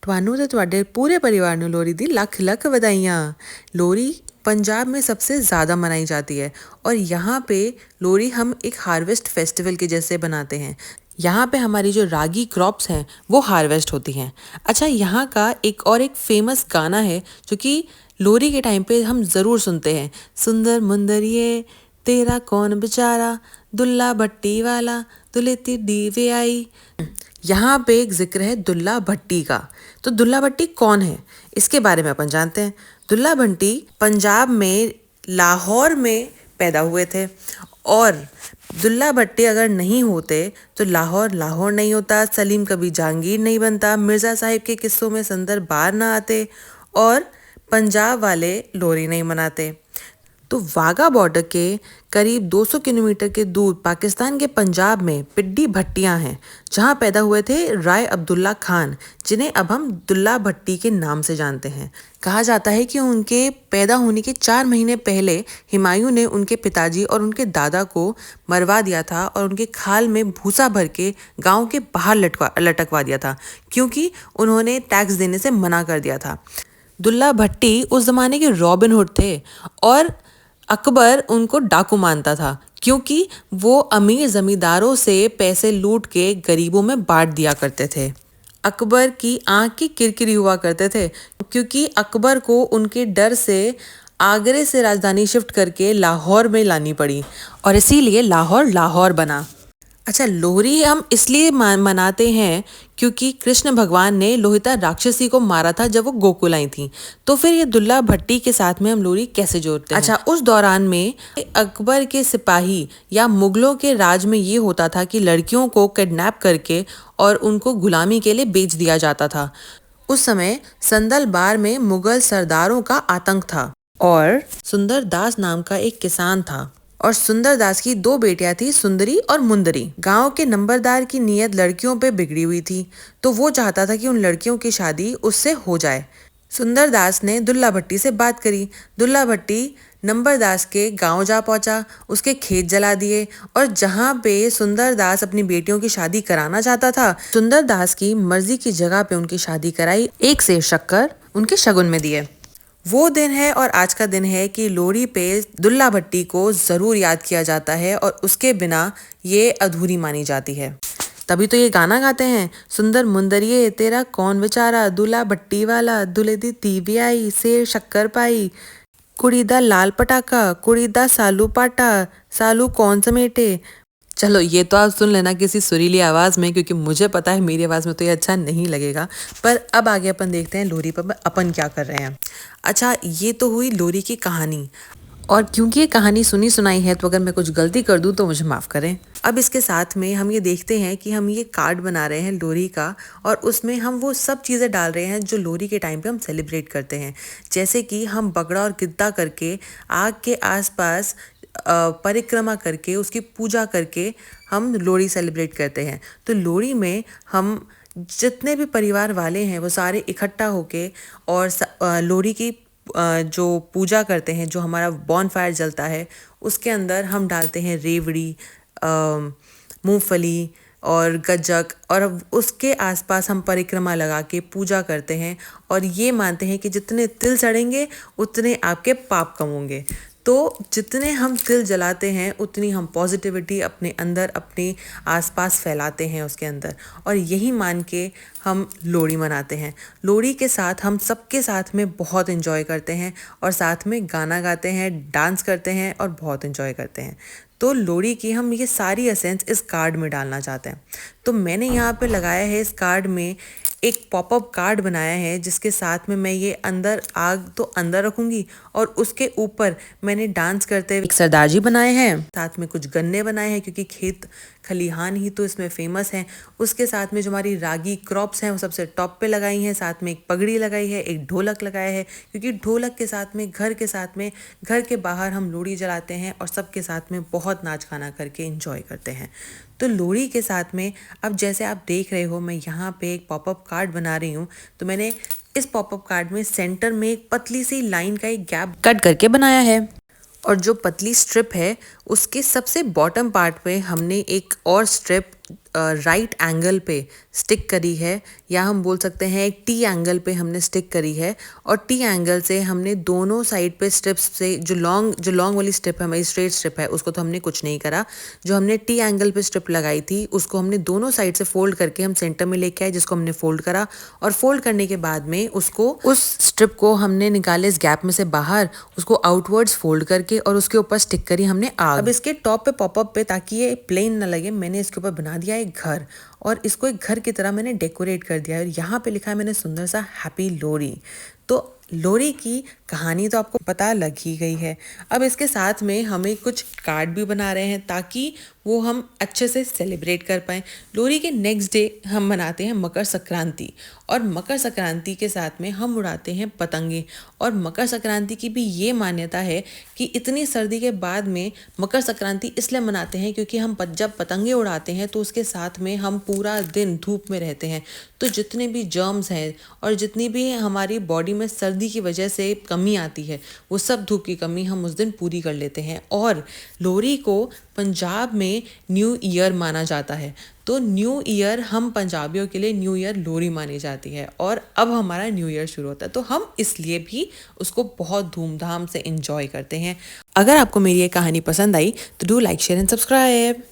ਤੁਹਾਨੂੰ ਤੇ ਤੁਹਾਡੇ पूरे परिवार ਨੂੰ लोहड़ी दी ਲੱਖ ਲੱਖ ਵਧਾਈਆਂ। लोहड़ी पंजाब में सबसे ज़्यादा मनाई जाती है और यहाँ पे लोहड़ी हम एक हार्वेस्ट फेस्टिवल के जैसे बनाते हैं। यहाँ पे हमारी जो रागी क्रॉप्स हैं वो हार्वेस्ट होती हैं। अच्छा, यहाँ का एक फेमस गाना है जो कि लोहड़ी के टाइम पे हम ज़रूर सुनते हैं। सुंदर मुंदरिए तेरा कौन बेचारा, दुल्ला भट्टी वाला दुलेती डीवे आई। यहाँ पे एक जिक्र है दुल्ला भट्टी का। तो दुल्ला भट्टी कौन है, इसके बारे में अपन जानते हैं। दुल्ला भट्टी पंजाब में लाहौर में पैदा हुए थे और दुल्ला भट्टी अगर नहीं होते तो लाहौर लाहौर नहीं होता, सलीम कभी जहांगीर नहीं बनता, मिर्ज़ा साहिब के किस्सों में संदर बाहर ना आते और पंजाब वाले लोहड़ी नहीं मनाते। तो वाघा बॉर्डर के करीब 200 किलोमीटर के दूर पाकिस्तान के पंजाब में पिड्डी भट्टियां हैं, जहां पैदा हुए थे राय अब्दुल्ला खान, जिन्हें अब हम दुल्ला भट्टी के नाम से जानते हैं। कहा जाता है कि उनके पैदा होने के 4 महीने पहले हुमायूं ने उनके पिताजी और उनके दादा को मरवा दिया था और उनके खाल में भूसा भर के गाँव के बाहर लटकवा दिया था, क्योंकि उन्होंने टैक्स देने से मना कर दिया था। दुल्ला भट्टी उस ज़माने के रॉबिन हुड थे और अकबर उनको डाकू मानता था, क्योंकि वो अमीर ज़मींदारों से पैसे लूट के गरीबों में बांट दिया करते थे। अकबर की आंख की किरकिरी हुआ करते थे, क्योंकि अकबर को उनके डर से आगरे से राजधानी शिफ्ट करके लाहौर में लानी पड़ी और इसीलिए लाहौर लाहौर बना। अच्छा, लोहड़ी हम इसलिए मनाते हैं क्योंकि कृष्ण भगवान ने लोहिता राक्षसी को मारा था जब वो गोकुल आई थी। तो फिर ये दुल्ला भट्टी के साथ में हम लोहड़ी कैसे जोड़ते हैं? अच्छा, उस दौरान में अकबर के सिपाही या मुगलों के राज में ये होता था कि लड़कियों को किडनैप करके और उनको गुलामी के लिए बेच दिया जाता था। उस समय संदल बार में मुगल सरदारों का आतंक था और सुंदर दास नाम का एक किसान था और सुंदर दास की 2 बेटियां थी, सुंदरी और मुंदरी। गांव के नंबरदार की नीयत लड़कियों पे बिगड़ी हुई थी, तो वो चाहता था कि उन लड़कियों की शादी उससे हो जाए। सुंदर दास ने दुल्ला भट्टी से बात करी। दुल्ला भट्टी नंबरदास के गांव जा पहुंचा, उसके खेत जला दिए और जहां पे सुंदर दास अपनी बेटियों की शादी कराना चाहता था, सुंदर दास की मर्जी की जगह पे उनकी शादी कराई। 1 सेर शक्कर उनके शगुन में दिए। वो दिन है और आज का दिन है कि लोहड़ी पे दुल्ला भट्टी को ज़रूर याद किया जाता है और उसके बिना ये अधूरी मानी जाती है। तभी तो ये गाना गाते हैं, सुंदर मुंदरिए तेरा कौन बेचारा, दुल्ला भट्टी वाला दुल्हे दी तीवी आई, सेर शक्कर पाई, कुड़ी दा लाल पटाखा, कुड़ी दा सालू पाटा, सालू कौन समेटे। चलो, ये तो आप सुन लेना किसी सुरीली आवाज़ में, क्योंकि मुझे पता है मेरी आवाज़ में तो ये अच्छा नहीं लगेगा। पर अब आगे अपन देखते हैं लोहड़ी पर अपन क्या कर रहे हैं। अच्छा, ये तो हुई लोहड़ी की कहानी, और क्योंकि ये कहानी सुनी सुनाई है तो अगर मैं कुछ गलती कर दूं तो मुझे माफ़ करें। अब इसके साथ में हम ये देखते हैं कि हम ये कार्ड बना रहे हैं लोहड़ी का, और उसमें हम वो सब चीज़ें डाल रहे हैं जो लोहड़ी के टाइम पे हम सेलिब्रेट करते हैं। जैसे कि हम बगड़ा और गिद्दा करके आग के आसपास परिक्रमा करके उसकी पूजा करके हम लोहड़ी सेलिब्रेट करते हैं। तो लोहड़ी में हम जितने भी परिवार वाले हैं वो सारे इकट्ठा होके और लोहड़ी की जो पूजा करते हैं, जो हमारा बॉनफायर जलता है उसके अंदर हम डालते हैं रेवड़ी, मूंगफली और गज्जक, और उसके आसपास हम परिक्रमा लगा के पूजा करते हैं और ये मानते हैं कि जितने तिल चढ़ेंगे उतने आपके पाप कम होंगे। तो जितने हम तिल जलाते हैं उतनी हम पॉजिटिविटी अपने अंदर अपने आसपास फैलाते हैं उसके अंदर, और यही मान के हम लोहड़ी मनाते हैं। लोहड़ी के साथ हम सबके साथ में बहुत एंजॉय करते हैं और साथ में गाना गाते हैं, डांस करते हैं और बहुत एंजॉय करते हैं। तो लोहड़ी की हम ये सारी एसेंस इस कार्ड में डालना चाहते हैं। तो मैंने यहाँ पे लगाया है इस कार्ड में एक पॉपअप कार्ड बनाया है, जिसके साथ में मैं ये अंदर आग तो अंदर रखूंगी और उसके ऊपर मैंने डांस करते हुए एक सरदार जी बनाए हैं, साथ में कुछ गन्ने बनाए हैं क्योंकि खेत खलिहान ही तो इसमें फेमस हैं। उसके साथ में जो हमारी रागी क्रॉप्स हैं वो सबसे टॉप पे लगाई हैं, साथ में एक पगड़ी लगाई है, एक ढोलक लगाया है, क्योंकि ढोलक के साथ में घर के बाहर हम लोहड़ी जलाते हैं और सबके साथ में बहुत नाच गाना करके इंजॉय करते हैं। तो लोहड़ी के साथ में अब जैसे आप देख रहे हो मैं यहाँ पे एक पॉपअप कार्ड बना रही हूँ, तो मैंने इस पॉपअप कार्ड में सेंटर में एक पतली सी लाइन का एक गैप कट करके बनाया है, और जो पतली स्ट्रिप है उसके सबसे बॉटम पार्ट पे हमने एक और स्ट्रिप राइट एंगल पे स्टिक करी है, या हम बोल सकते हैं एक टी एंगल पे हमने स्टिक करी है। और टी एंगल से हमने दोनों साइड पे स्ट्रिप्स से जो लॉन्ग वाली स्ट्रिप है, हमारी स्ट्रेट स्ट्रिप है, उसको तो हमने कुछ नहीं करा। जो हमने टी एंगल पे स्ट्रिप लगाई थी उसको हमने दोनों साइड से फोल्ड करके हम सेंटर में लेके आए, जिसको हमने फोल्ड करा। और फोल्ड करने के बाद में उसको उस स्ट्रिप को हमने निकाले इस गैप में से बाहर, उसको आउटवर्ड्स फोल्ड करके और उसके ऊपर स्टिक करी हमने आग। अब इसके टॉप पे पॉपअप पे, ताकि ये प्लेन ना लगे, मैंने इसके ऊपर बना दिया एक घर, और इसको एक घर की तरह मैंने डेकोरेट कर दिया है। और यहाँ पे लिखा है मैंने सुंदर सा हैप्पी लोहड़ी। तो लोहड़ी की कहानी तो आपको पता लग ही गई है। अब इसके साथ में हमें कुछ कार्ड भी बना रहे हैं ताकि वो हम अच्छे से सेलिब्रेट कर पाएँ। लोहड़ी के नेक्स्ट डे हम मनाते हैं मकर संक्रांति, और मकर संक्रांति के साथ में हम उड़ाते हैं पतंगे। और मकर संक्रांति की भी ये मान्यता है कि इतनी सर्दी के बाद में मकर संक्रांति इसलिए मनाते हैं क्योंकि हम जब पतंगे उड़ाते हैं तो उसके साथ में हम पूरा दिन धूप में रहते हैं। तो जितने भी जर्म्स हैं और जितनी भी हमारी बॉडी में सर्दी की वजह से कमी आती है, वो सब धूप की कमी हम उस दिन पूरी कर लेते हैं। और लोहड़ी को पंजाब में न्यू ईयर माना जाता है। तो न्यू ईयर हम पंजाबियों के लिए न्यू ईयर लोहड़ी मानी जाती है, और अब हमारा न्यू ईयर शुरू होता है, तो हम इसलिए भी उसको बहुत धूमधाम से एंजॉय करते हैं। अगर आपको मेरी ये कहानी पसंद आई तो do like share and subscribe.